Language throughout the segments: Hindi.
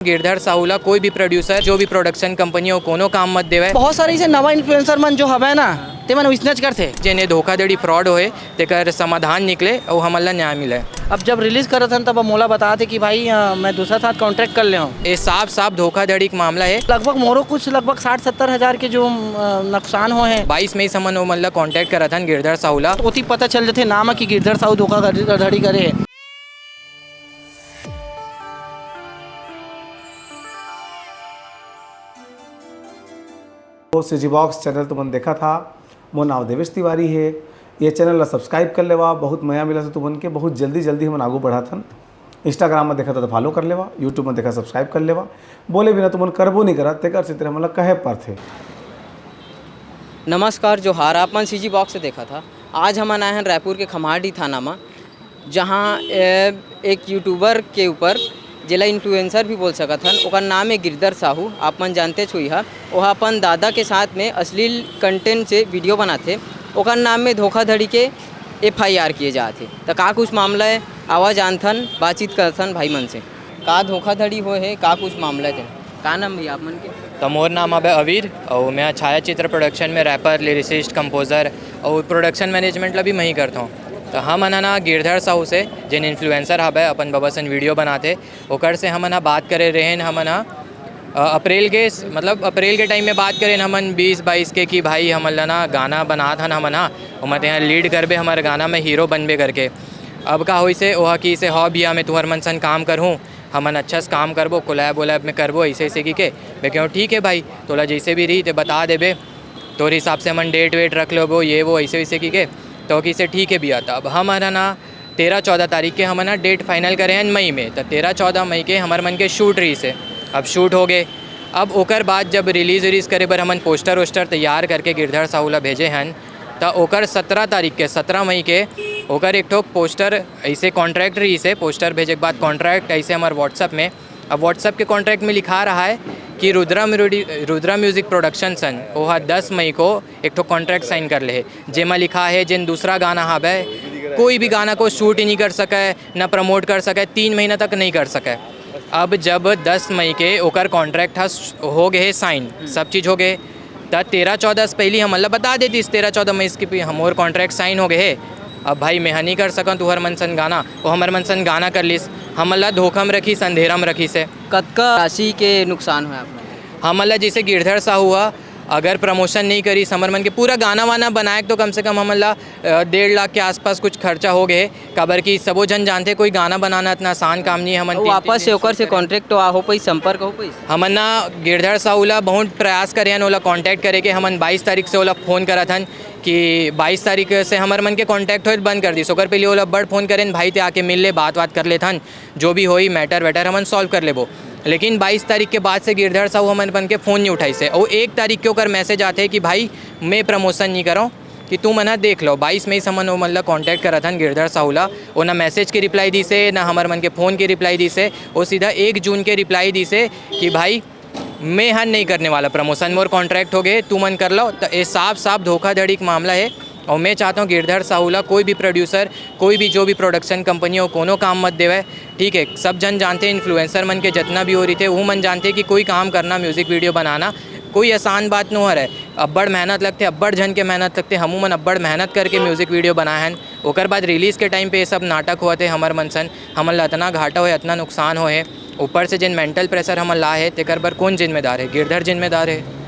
गिरधर साहूला कोई भी प्रोड्यूसर जो भी प्रोडक्शन कंपनी हो कोनो काम मत देवे। बहुत सारे ऐसे नवा इन्फ्लुएंसर मन जो हवे ना ते मन बिजनेस करथे जेने धोखाधड़ी फ्रॉड होए तेकर समाधान निकले और हमन ला न्याय मिले। अब जब रिलीज करत हन तब मोला बताते कि भाई मैं दूसरा साथ कॉन्ट्रैक्ट कर ले हूँ। ये साफ साफ धोखाधड़ी का मामला है। लगभग मोरो कुछ लगभग 60-70 हज़ार के जो नुकसान हुए हैं 22 मई समन वो मतलब कॉन्टैक्ट करा था गिरधर साहूला। ओती पता चल जाते नाम कि गिरधर साहू धोखाधड़ी करे है। तो सीजी बॉक्स चैनल तुमन देखा था। मोर नाम देवेश तिवारी है। ये चैनल ला सब्सक्राइब कर लेवा। बहुत मया मिला था तुमन के। बहुत जल्दी हम आगू बढ़ाथन। इंस्टाग्राम में देखा था तो फॉलो कर लेवा। यूट्यूब में देखा सब्सक्राइब कर लेवा। बोले बिना तुमन करबो नहीं करा तेकर से तेरे मतलब कहे पर थे। नमस्कार जोहार, आप मन सीजी बॉक्स से देखा था। आज हम आए हैं रायपुर के खमारडी थाना में, जहाँ एक यूट्यूबर के ऊपर जिला इन्फ्लुएंसर भी बोल सकत हन, ओकर नाम है गिरधर साहू। आप मन जानते छुई हा वह अपन दादा के साथ में अश्लील कंटेंट से वीडियो बनाते। ओकर नाम में धोखाधड़ी के FIR किए जाते। तो का कुछ मामला है आवाज़ जानथन, बातचीत करथन भाई मन से। का धोखाधड़ी हो है, का कुछ मामला है, का नाम भैया आप मन के? तो मोर नाम है अवीर और मैं छायाचित्र प्रोडक्शन में रैपर, लिरिसिस्ट, कंपोज़र और प्रोडक्शन मैनेजमेंट ला भी मैं ही करता हूँ। तो हम ना गिरधर साहू से जिन इन्फ्लुएंसर हवे अपन बबसन वीडियो बनाते ओकर से हम बात करे रहें। हम अप्रैल के टाइम में बात करें हमन 20-22 के कि भाई हमन ना गाना बना था हमन मत यहाँ लीड करबे हमारे गाना में हीरो बनबे करके। अब का होई से ओहा कि से हॉ बिया में तुहर मन सन काम करूँ, हमन अच्छा से काम करबो, कोलैब में करबो ऐसे की के। मैं क्यों ठीक है भाई, तोला जैसे भी रही तो बता देबे, तोर हिसाब से हमन डेट वेट रख लो ये वो ऐसे की के। तो कि से ठीक है भी आता। अब हम ना 13-14 तारीख के हम डेट फाइनल करे हैं मई में। तो 13-14 मई के हमारे मन के शूट रही से। अब शूट हो गए। अब ओकर बाद जब रिलीज़ करे बर हमन पोस्टर वोस्टर तैयार करके गिरधर साहूला भेजे हैं। तो ओकर 17 मई के ओकर एक ठोक पोस्टर ऐसे कॉन्ट्रैक्ट रही से। पोस्टर भेजे के बाद कॉन्ट्रैक्ट ऐसे हमारे व्हाट्सअप में। अब व्हाट्सअप के कॉन्ट्रैक्ट में लिखा रहा है कि रुद्रा म्यूजिक प्रोडक्शन सन वह 10 मई को एक तो कॉन्ट्रैक्ट साइन कर ले। जेमा लिखा है जिन दूसरा गाना हवे कोई भी गाना को शूट ही नहीं कर सके, ना प्रमोट कर सके, 3 महीना तक नहीं कर सके। अब जब 10 मई के ओकर कॉन्ट्रैक्ट हो गए साइन, सब चीज़ हो गए, तब 13-14 से पहले हम बता देती 13-14 मई की हम और कॉन्ट्रैक्ट साइन हो गए। अब भाई मैं नहीं कर सकूँ तुहर मनसन गाना, वो हमार मनसन गाना कर लीस, हमला धोखा में रखी, अंधेरा में रखी से। कतका राशि के नुकसान हुआ आपने? हमला जैसे गिरधर साहू हुआ अगर प्रमोशन नहीं करी समर मन के पूरा गाना वाना बनाए तो कम से कम हमला 1.5 लाख के आसपास कुछ खर्चा हो गए। काबर की सबो जन जानते कोई गाना बनाना इतना आसान काम नहीं है। हमन वापस से ओकर से कॉन्ट्रैक्ट हो पाई, संपर्क हो पाई। हमन ना गिरधर साहूला बहुत प्रयास करे हैं ओला कॉन्टैक्ट करे के। हमन 22 तारीख से ओला फ़ोन करा था कि 22 तारीख से हमारे मन के कॉन्टैक्ट हो बंद कर दी। सोकर पहले ओला बड़ फ़ोन करें भाई ते आके मिल ले, बात कर लेथन, जो भी होई मैटर वेटर हमन सॉल्व कर लेबो। लेकिन 22 तारीख के बाद से गिरधर साहू हमारे बन के फ़ोन नहीं उठाई से। और 1 तारीख के ओकर मैसेज आते हैं कि भाई मैं प्रमोशन नहीं कराऊँ कि तू मना देख लो। 22 मई से मन वो मतलब कॉन्टैक्ट करा था गिरधर साहूला। वो ना मैसेज की रिप्लाई दी से, ना हमारे मन के फ़ोन की रिप्लाई दी से। वो सीधा 1 जून के रिप्लाई दी से कि भाई मैं हन नहीं करने वाला प्रमोशन, मोर कॉन्ट्रैक्ट हो गए, तू मन कर लो। तो ये साफ साफ धोखाधड़ी का मामला है। और मैं चाहता हूँ गिरधर साहूला कोई भी प्रोड्यूसर, कोई भी जो भी प्रोडक्शन कंपनी हो कोनो काम मत देवे। ठीक है, सब जन जानते हैं इन्फ्लुएंसर मन के जितना भी हो रही थे वो मन जानते हैं कि कोई काम करना, म्यूज़िक वीडियो बनाना कोई आसान बात नहीं हो रहा है। अब्बड़ मेहनत लगते, अब्बड़ जन के मेहनत लगते। हमू मन अब्बड़ मेहनत करके म्यूज़िक वीडियो बनाए हैं। ओकर बाद रिलीज़ के टाइम पे ये सब नाटक हुआ थे हमार मन सन। हमन ला इतना घाटा होए, इतना नुकसान होए, ऊपर से जिन मेंटल प्रेशर हमन ला है तेकर बर कौन जिम्मेदार है? गिरधर जिम्मेदार है।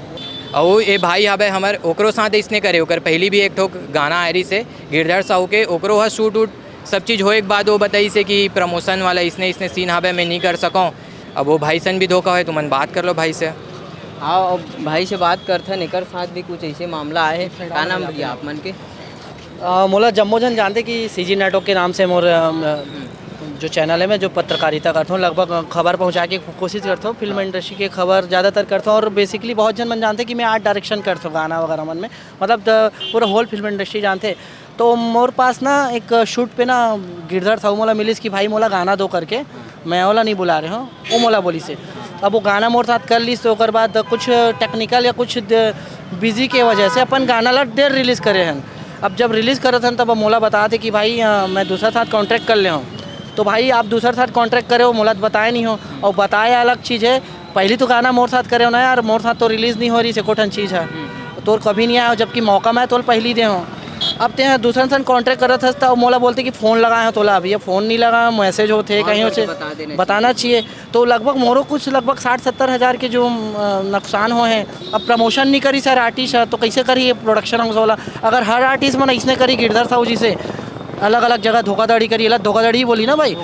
और ये भाई हवे हमार ओकरो साथ इसने करे। ओकर पहली भी एक ठोक गाना आ रही से गिरधर साहू के, ओकरो हा शूट वूट सब चीज़ होए के बाद वो बताई से कि प्रमोशन वाला इसने सीन हवे मैं नहीं कर सकूँ। अब वो भाई सन भी धोखा है, तुमन बात कर लो भाई से। हाँ, भाई से बात करथन, एकर साथ भी कुछ ऐसे मामला है। का नाम भैया आप मन के? मोला जम्मो जन जानते कि सीजी नेटवर्क के नाम से मोर जो चैनल है मैं जो पत्रकारिता करता हूँ, लगभग खबर पहुँचा के कोशिश करता हूँ। फिल्म इंडस्ट्री के खबर ज़्यादातर करता हूँ। और बेसिकली बहुत जन मन जानते कि मैं आर्ट डायरेक्शन करता हूँ, गाना वगैरह मन में, मतलब पूरा होल फिल्म इंडस्ट्री जानते। तो मोर पास ना एक शूट पे ना गिरधर साहू मोला मिलिस कि भाई मोला गाना दो करके। मैं ओला नहीं बुला रहे हूँ, वो मोला बोली से। अब वो गाना मोर साथ कर ली तो बाद कुछ टेक्निकल या कुछ बिजी के वजह से अपन गाना ला देर रिलीज़ करे हैं। अब जब रिलीज़ करत हन तब मोला बताते कि भाई मैं दूसरा साथ कॉन्ट्रैक्ट कर ले हूँ। तो भाई आप दूसरे साथ कॉन्ट्रैक्ट करे हो, मोला बताए नहीं हो, और बताए अलग चीज़ है। पहली तो गाना मोर साथ करे हो ना यार, मोर साथ तो रिलीज़ नहीं हो रही से कोठन चीज़ है, तो कभी नहीं आया, जबकि मौका मैं तो पहली दे हूँ। अब ते दूसरे साथ कॉन्ट्रैक्ट करत हस तो मोला बोलते कि फ़ोन लगाए हैं, तोला अभी ये फ़ोन नहीं लगा, मैसेज होते कहीं से बताना चाहिए। तो लगभग मोरो कुछ लगभग 60-70 हज़ार के जो नुकसान हुए हैं। अब प्रमोशन नहीं करी सर आर्टिस्ट है तो कैसे करी ये प्रोडक्शन हाउस वाला? अगर हर आर्टिस्ट मन इसने करी गिरधर साहू जी से अलग अलग जगह धोखाधड़ी करी, अलग धोखाधड़ी ही बोली ना भाई।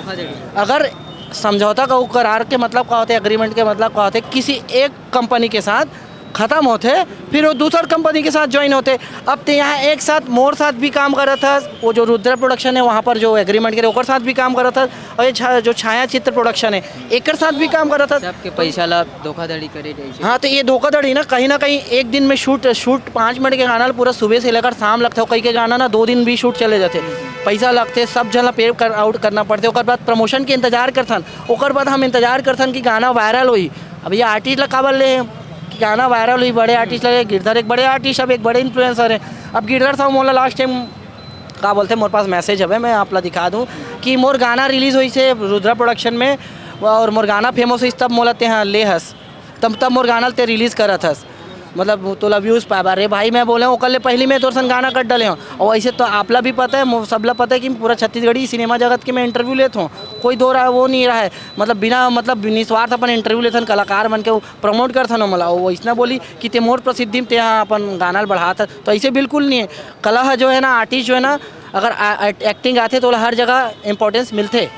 अगर समझौता का करार के मतलब क्या होते, एग्रीमेंट के मतलब क्या होते, किसी एक कंपनी के साथ ख़त्म होते फिर वो दूसर कंपनी के साथ ज्वाइन होते। अब तो यहाँ एक साथ मोर साथ भी काम कर रहा था, वो जो रुद्र प्रोडक्शन है वहाँ पर जो एग्रीमेंट करे ओकर साथ भी काम कर रहा था, और ये जो छाया चित्र प्रोडक्शन है एक साथ भी काम कर रहा था। सबके पैसा ला धोखाधड़ी करे रही। हाँ, तो ये धोखाधड़ी ना कहीं एक दिन में शूट 5 मिनट के गाना पूरा सुबह से लेकर शाम लगता है, कई के गाना ना 2 दिन भी शूट चले जाते, पैसा लगते, सब जन पे आउट करना पड़ते। ओकर बाद प्रमोशन के इंतजार करथन, ओकर बाद हम इंतजार करथन कि गाना वायरल हुई। अब ये आर्टिस्ट ला काबर ले कि गाना वायरल हुई, बड़े आर्टिस्ट लगे, गिरधर एक बड़े आर्टिस्ट, अब एक बड़े इन्फ्लुएंसर है। अब गिरधर साहब मोला लास्ट टाइम का बोलते मोरे पास मैसेज है, मैं आप ला दिखा दूँ कि मोर गाना रिलीज़ हुई से रुद्रा प्रोडक्शन में, और मोर गाना फेमस हुई तब मोला ते हाँ ले हस, तब मोर गाना ते रिलीज़ करत हस, मतलब तो व्यूज़ पाए। अरे भाई मैं बोले कल पहली में तोर सन गाना कट डाले हूँ, और ऐसे तो आपला भी पता है, सबला पता है कि पूरा छत्तीसगढ़ी सिनेमा जगत के मैं इंटरव्यू लेता हूँ, कोई दो रहा वो नहीं रहा है, मतलब बिना मतलब निस्वार्थ अपन इंटरव्यू लेथन, कलाकार बन के प्रमोट करथन मला। वो इसना बोली कि ते मोर प्रसिद्धि ते यहाँ अपन गाना बढ़ाता, तो ऐसे बिल्कुल नहीं है। कला जो है ना, आर्टिस्ट जो है ना, अगर एक्टिंग आते तो हर जगह इंपॉर्टेंस मिलते।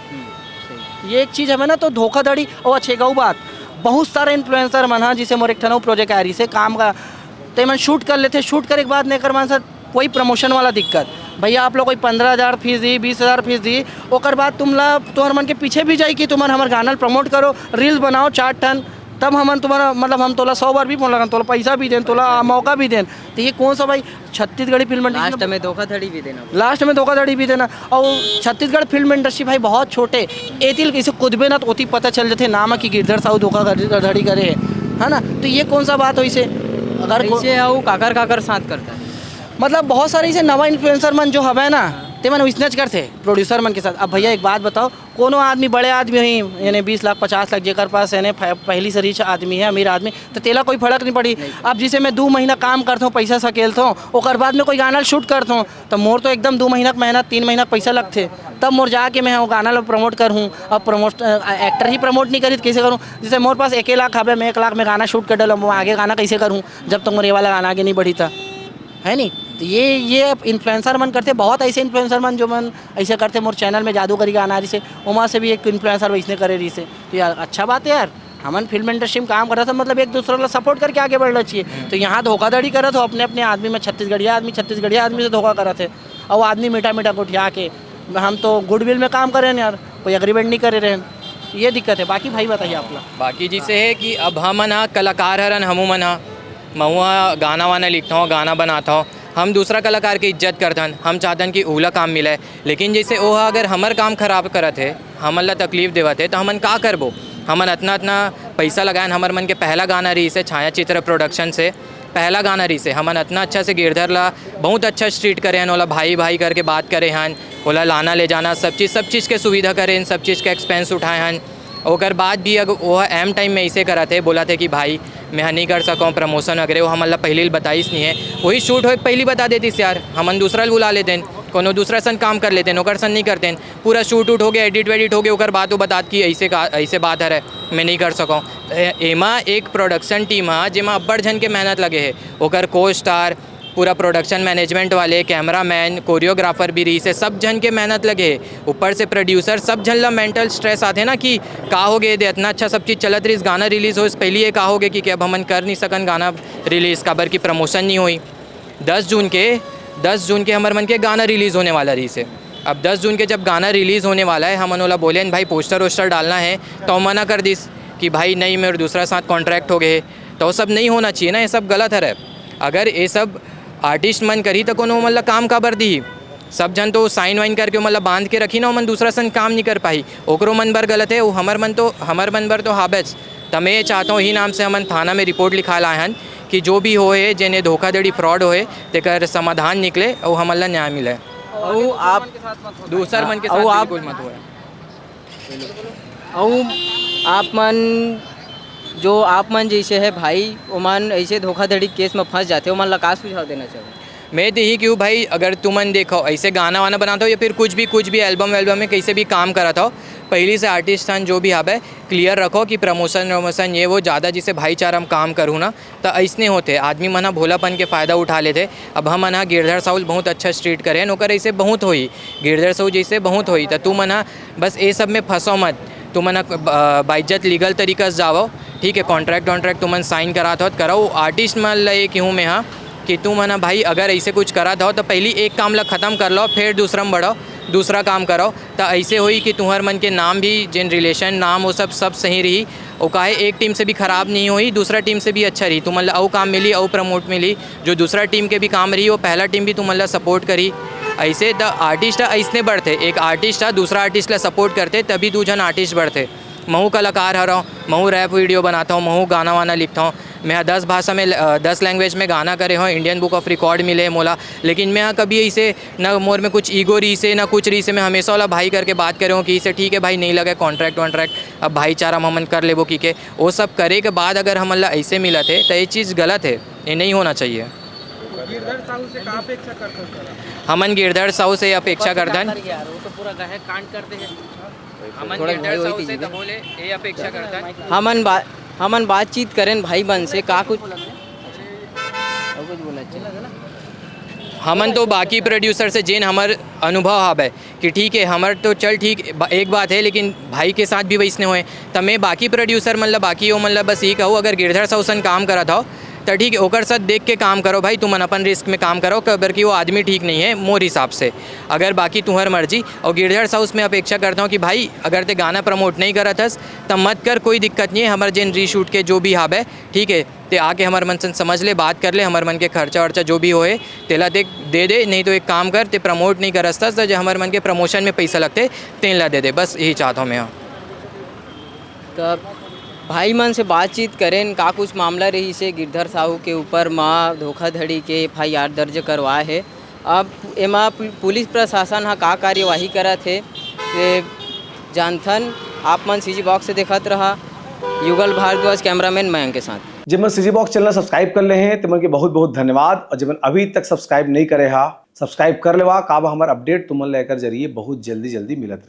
ये एक चीज़ है ना, तो धोखाधड़ी। और अच्छे गऊ बात, बहुत सारे इन्फ्लुएंसर मन हाँ, जिसे मोर एक ठन प्रोजेक्ट आ रही से काम का, तो मन शूट कर लेते, शूट करे के बाद नहीं कर मान सर कोई प्रमोशन वाला दिक्कत, भैया आप लोग कोई 15,000 फीस दी, 20,000 फीस दी, ओकर बाद तुमला तुम्हारे मन के पीछे भी जाई कि तुम हमारे गाना प्रमोट करो, रील्स बनाओ 4 टन, तब हम तुम्हारा मतलब हम तोला 100 बार भी फोन लगा, तोला पैसा भी दें, तोला मौका भी दें। तो ये कौन सा भाई छत्तीसगढ़ी फिल्म इंडस्ट्री, लास्ट में धोखाधड़ी भी देना, लास्ट में धोखाधड़ी भी देना। और छत्तीसगढ़ फिल्म इंडस्ट्री भाई बहुत छोटे, एतिल किसी खुद भी ना तो ओती पता चल जाते नाम कि गिरधर साहू धोखाधड़ी करे है ना। तो ये कौन सा बात हो इसे? अगर इसे आओ काकर साथ करता है, मतलब बहुत सारे इसे नवा इन्फ्लुएंसर मन जो हवे ना, ते मन बिजनेस करते प्रोड्यूसर मन के साथ। अब भैया एक बात बताओ, कोनो आदमी बड़े आदमी ही यानी 20 लाख 50 लाख जेकर पास यानी पहली से रिच आदमी है, अमीर आदमी, तो तेला कोई फर्क नहीं पड़ी। अब जिसे मैं 2 महीना काम करता हूँ, पैसा सकेलता हूँ, और बाद में कोई गाना शूट करता हूँ, तो मोर तो एकदम 2 महीना मेहनत 3 महीना पैसा लगते, तब मोर जाके मैं वो गाना प्रमोट करूँ। अब एक्टर ही प्रमोट नहीं करी तो कैसे करूँ? जैसे मोर पास 1 लाख है, मैं 1 लाख में गाना शूट कर डालूँ, आगे गाना कैसे करूँ जब तक मोर ये वाला गाना आगे नहीं बढ़ी था, है नहीं। तो ये इन्फ्लुएंसर मन करते, बहुत ऐसे इन्फ्लुएंसर मन जो मन ऐसे करते। मोर चैनल में जादूगरी गाना रही से, उमा से भी एक इन्फ्लुएंसर वैसने करे रही से। तो यार अच्छा बात है यार, हमन फिल्म इंडस्ट्री में काम कर रहा था, मतलब एक दूसरे को सपोर्ट करके आगे बढ़ना चाहिए। तो यहाँ धोखाधड़ी करा तो अपने आदमी में छत्तीसगढ़िया आदमी से धोखा करा थे, और वो आदमी मीठा को उठा के, हम तो गुडविल में काम कर रहे हैं यार, कोई एग्रीमेंट नहीं करे रहे हैं, ये दिक्कत है। बाकी भाई बताइए आप लोग। बाकी जिसे है कि अब हम ना कलाकार हरन, हमू मन महुआ गाना वाना लिखता हूँ, गाना बनाता हूँ, हम दूसरा कलाकार की इज्जत करतन, हम चाहतन कि ओला काम मिले। लेकिन जैसे वो अगर हमार काम खराब करत है, हमन ला तकलीफ देवत है, तो हमन का करबो? हमन इतना पैसा लगाएन, हमार मन के पहला गाना रही से छाया चित्र प्रोडक्शन से पहला गाना रही से, हमन इतना अच्छा से गिरधर ला बहुत अच्छा स्ट्रीट करे हैं, ओला भाई करके बात करे हैं, ओला लाना ले जाना सब चीज़ के सुविधा करे, सब चीज़ के एक्सपेंस उठाए हैं। और बाद भी अगर वो एम टाइम में ऐसे करा थे, बोला थे कि भाई मैं नहीं कर सकूँ प्रमोशन वगैरह, वो हमला पहले बताइस नहीं है, वही शूट हो पहले बता देती यार, हमन दूसरा बुला लेते हैं, कोनो दूसरा सन काम कर लेते हैं, ओकर सन नहीं करते हैं, पूरा शूट हो गया, एडिट वेडिट हो गया, ओकर बात वो बता कि ऐसे बात है मैं नहीं कर सकूँ। एमा एक प्रोडक्शन टीम है जिमा अब्बड़ जन के मेहनत लगे है, ओकर को स्टार पूरा प्रोडक्शन मैनेजमेंट वाले, कैमरामैन, कोरियोग्राफर भी रही से, सब जन के मेहनत लगे, ऊपर से प्रोड्यूसर, सब जन ला मेंटल स्ट्रेस आते ना कि का हो गए दे इतना अच्छा सब चीज़ चलत रही, गाना रिलीज़ हो पहले ये का हो गए कि अब हमन कर नहीं सकन गाना रिलीज़, काबर की प्रमोशन नहीं हुई। 10 जून के हमारे मन के गाना रिलीज़ होने वाला रही से। अब 10 जून के जब गाना रिलीज़ होने वाला है, हम ओला बोले भाई पोस्टर वोस्टर डालना है, तो मना कर दिस कि भाई नहीं मेरे दूसरा साथ कॉन्ट्रैक्ट हो गए, तो वो सब नहीं होना चाहिए ना, ये सब गलत है। अगर ये सब आर्टिस्ट मन करी तो कोनो मतलब काम काबर दी, सब जन तो साइन वाइन करके मतलब बांध के रखी ना, मन दूसरा सन काम नहीं कर पाई, ओकरो मन बर गलत है, वो हमार मन बर तो हाबेच। तो मैं चाहता हूँ ही नाम से हमन थाना में रिपोर्ट लिखा ला हन कि जो भी होए जेने धोखाधड़ी फ्रॉड होए तेकर समाधान निकले और हमन ला न्याय मिले। और आप दूसर मन के साथ बिल्कुल मत होए। और आप मन जैसे है भाई ओमन ऐसे धोखाधड़ी केस में फंस जाते, ओमन ला का सुझाव देना चाहिए? मैं तो यही क्यों भाई, अगर तुमन देखो ऐसे गाना वाना बनाता हो या फिर कुछ भी एल्बम में कैसे भी काम करा था, पहली से आर्टिस्टान जो भी है क्लियर रखो कि प्रमोशन ये वो ज़्यादा जिसे भाईचारा हम काम करूँ ना तो ऐसने होते आदमी मना भोलापन के फ़ायदा उठा लेते। अब हम मना गिरधर साहू बहुत अच्छा स्ट्रीट करे नौकर ऐसे बहुत होई, गिरधर साहू जैसे बहुत होई, तो तू मना बस ये सब में फंसो मत, तू मना बाइज्जत लीगल तरीका से जाओ, ठीक है, कॉन्ट्रैक्ट तुमन साइन कराता हो कराओ। आर्टिस्ट मान ला एक हूँ मैं हाँ कि तू मना भाई अगर ऐसे कुछ करा था तो पहली एक काम ला ख़त्म कर लो, फिर दूसरा में बढ़ो, दूसरा काम करो, तो ऐसे होई कि तुम्हार मन के नाम भी जिन रिलेशन नाम वो सब सही रही, और काहे एक टीम से भी ख़राब नहीं हुई, दूसरा टीम से भी अच्छा रही, तुमन ला और काम मिली और प्रमोट मिली, जो दूसरा टीम के भी काम रही वो पहला टीम भी तुमन ला सपोर्ट करी। ऐसे द आर्टिस्ट ऐसने बढ़ते, एक आर्टिस्ट दूसरा आर्टिस्ट ला सपोर्ट करते तभी दो जन आर्टिस्ट बढ़ते। महू कलाकार हर हूँ, महू रैप वीडियो बनाता हूँ, महू गाना वाना लिखता हूँ, मैं 10 भाषा में 10 लैंग्वेज में गाना करे हूँ, इंडियन बुक ऑफ रिकॉर्ड मिले मोला, लेकिन मैं यहाँ कभी ऐसे ना मोर में कुछ ईगो रही से ना कुछ रही से, मैं हमेशा वाला भाई करके बात करे हूँ कि इसे ठीक है भाई नहीं लगे कॉन्ट्रैक्ट अब भाईचारा हमन कर ले वो की के वो सब करे के बाद अगर हम ला ऐसे मिला थे तो ये चीज़ गलत है, ये नहीं होना चाहिए। हमन गिरधर साहू से अपेक्षा करते वो तो पूरा गहे कांड करते हैं। हमन थोड़ा गिरधर भाई वही साहू से चीज़ तो बोले ये अपेक्षा करता है। हमन बातचीत करें भाई बन से का कुछ और कुछ बोला चल हमन तो बाकी प्रोड्यूसर से जेन हमार अनुभव हवे कि ठीक है हमार तो चल ठीक एक बात है, लेकिन भाई के साथ भी वैसने हुए तो मैं बाकी प्रोड्यूसर मतलब बाकी हो मतलब बस ये कहूँ अगर गिरधर साहू काम करा था तो ठीक है ओकर साथ देख के काम करो भाई, तुम अपन रिस्क में काम करो कबर कि वो आदमी ठीक नहीं है मोर हिसाब से, अगर बाकी तुम्हार मर्जी। और गिरधर साउस में अपेक्षा करता हूँ कि भाई अगर ते गाना प्रमोट नहीं करा थस तब मत कर, कोई दिक्कत नहीं है, हमारे जिन रीशूट के जो भी हाब है ठीक है ते आके हमारे मन से समझ ले, बात कर ले, हमारे मन के खर्चा वर्चा जो भी होए तेला दे दे, नहीं तो एक काम कर ते प्रमोट नहीं करस तो जो हमारे मन के प्रमोशन में पैसा लगते तेन ला दे दे, बस यही चाहता हूँ मैं। तो भाई मन से बातचीत करें का कुछ मामला रही से गिरधर साहू के ऊपर माँ धोखाधड़ी के FIR दर्ज करवाए है। अब एमा पुलिस प्रशासन हा का कार्यवाही करा थे जानथन आप मन CG बॉक्स से देखत रहा। युगल भारद्वाज कैमरामैन मयंक के साथ। जब मैं CG बॉक्स चैनल सब्सक्राइब कर ले हैं तो मन के बहुत बहुत धन्यवाद, और जब अभी तक सब्सक्राइब नहीं करे हा सब्सक्राइब कर लेवा, का हमारा अपडेट तुमन लेकर जरिए बहुत जल्दी मिलत रहे।